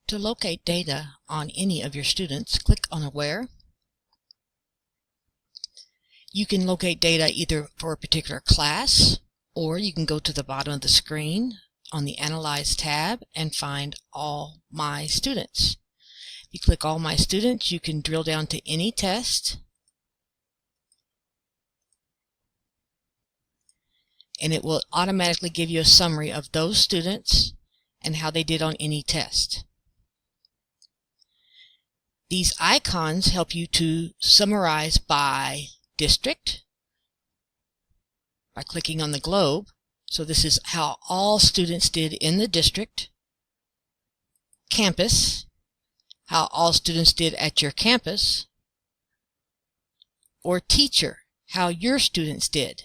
To locate data on any of your students, click on Aware. You can locate data either for a particular class, or you can go to the bottom of the screen on the Analyze tab and find All My Students. If you click All My Students, you can drill down to any test, and it will automatically give you a summary of those students and how they did on any test. These icons help you to summarize by district by clicking on the globe. So this is how all students did in the district. Campus, how all students did at your campus. Or teacher, how your students did.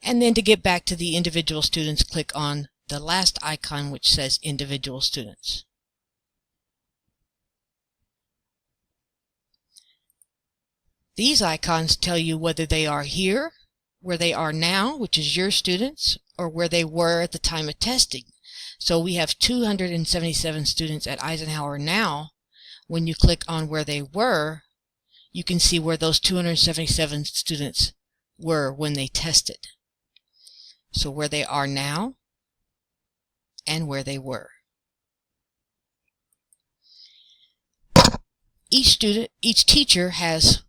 And then to get back to the individual students, click on the last icon which says individual students. These icons tell you whether they are here, where they are now, which is your students, or where they were at the time of testing. So we have 277 students at Eisenhower now. When you click on where they were, you can see where those 277 students were when they tested. So where they are now and where they were. Each teacher has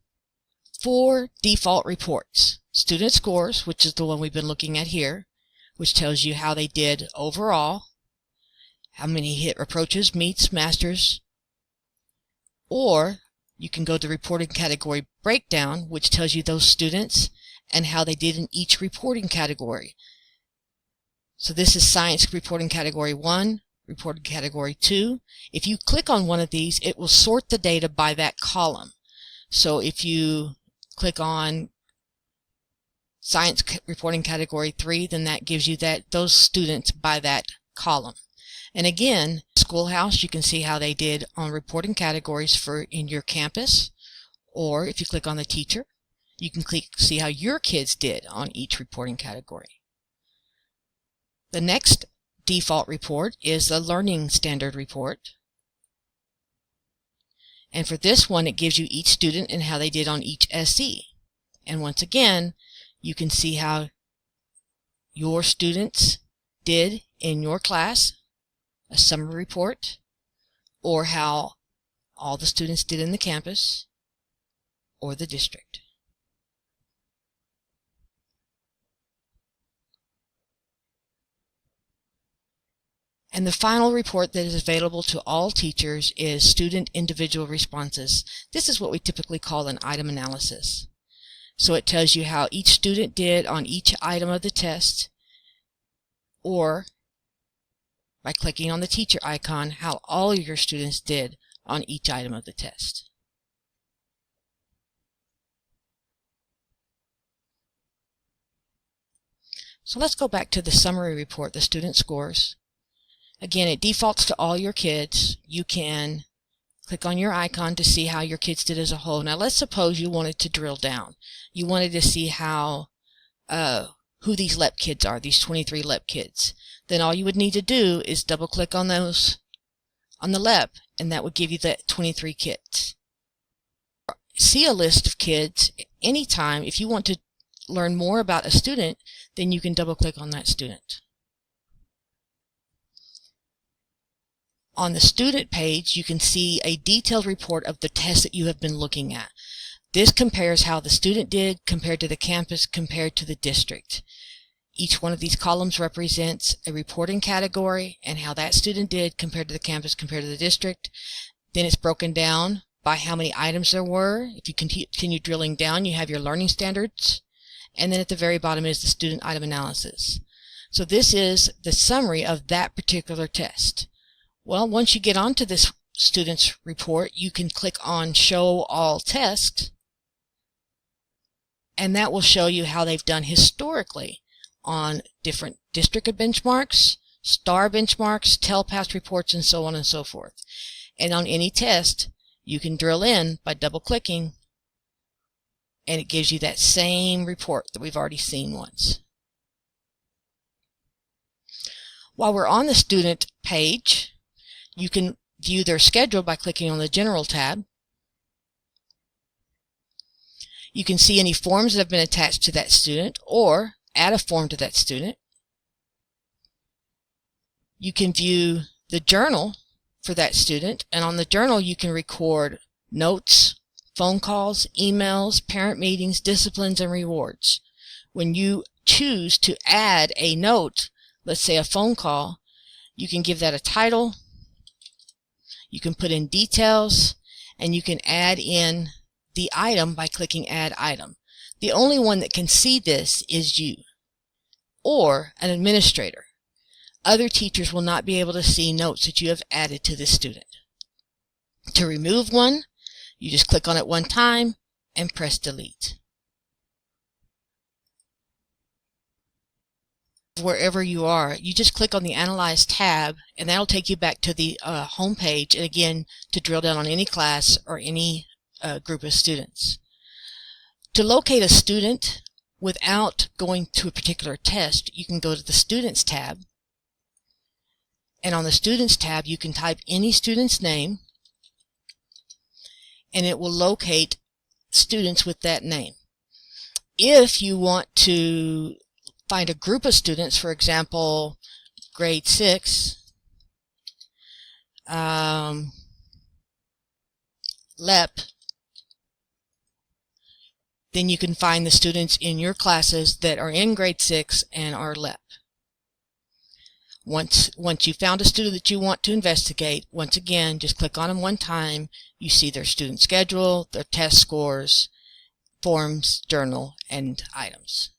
4 default reports. Student scores, which is the one we've been looking at here, which tells you how they did overall, how many hit approaches, meets, masters, or you can go to reporting category breakdown, which tells you those students and how they did in each reporting category. So this is science reporting category 1, reporting category 2. If you click on one of these, it will sort the data by that column. So if you click on science reporting category 3, then that gives you those students by that column. And again, Schoolhouse, you can see how they did on reporting categories in your campus, or if you click on the teacher, you can see how your kids did on each reporting category. The next default report is the Learning Standard Report. And for this one, it gives you each student and how they did on each SE. And once again, you can see how your students did in your class, a summary report, or how all the students did in the campus or the district. And the final report that is available to all teachers is student individual responses. This is what we typically call an item analysis. So it tells you how each student did on each item of the test, or by clicking on the teacher icon, how all of your students did on each item of the test. So let's go back to the summary report, the student scores. Again, it defaults to all your kids. You can click on your icon to see how your kids did as a whole. Now let's suppose you wanted to drill down. You wanted to see how who these LEP kids are, these 23 LEP kids. Then all you would need to do is double click on those on the LEP, and that would give you the 23 kids. See a list of kids anytime. If you want to learn more about a student, then you can double click on that student. On the student page, you can see a detailed report of the test that you have been looking at. This compares how the student did compared to the campus, compared to the district. Each one of these columns represents a reporting category and how that student did compared to the campus, compared to the district. Then it's broken down by how many items there were. If you continue drilling down, you have your learning standards. And then at the very bottom is the student item analysis. So this is the summary of that particular test. Well, once you get onto this student's report, you can click on Show All Tests, and that will show you how they've done historically on different district benchmarks, STAR benchmarks, TELPAS reports, and so on and so forth. And on any test, you can drill in by double-clicking, and it gives you that same report that we've already seen once. While we're on the student page, you can view their schedule by clicking on the General tab. You can see any forms that have been attached to that student or add a form to that student. You can view the journal for that student, and on the journal you can record notes, phone calls, emails, parent meetings, disciplines, and rewards. When you choose to add a note, let's say a phone call, you can give that a title, you can put in details, and you can add in the item by clicking Add Item. The only one that can see this is you or an administrator. Other teachers will not be able to see notes that you have added to this student. To remove one, you just click on it one time and press Delete. Wherever you are, you just click on the Analyze tab, and that'll take you back to the home page, and again to drill down on any class or any group of students. To locate a student without going to a particular test, you can go to the Students tab, and on the Students tab you can type any student's name and it will locate students with that name. If you want to find a group of students, for example, grade 6, LEP, then you can find the students in your classes that are in grade 6 and are LEP. Once you found a student that you want to investigate, once again, just click on them one time. You see their student schedule, their test scores, forms, journal, and items.